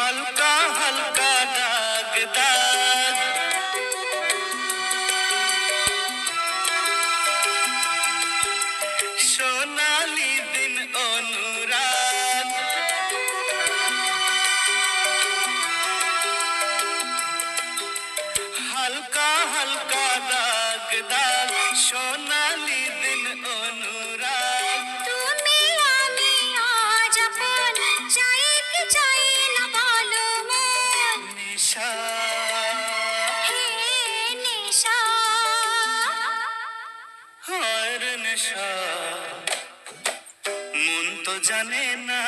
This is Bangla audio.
হালকা হালকা দাগ দাগ, সোনালি দিন অনুরাগ, হালকা হালকা দাগ দাগ, সোনালি দিন অনুরাগ। তুমি আমি আজ আপন, চাই কি চাই না বলো মন। নিশা হে নিশা, আর নেশা, মন তো জানে না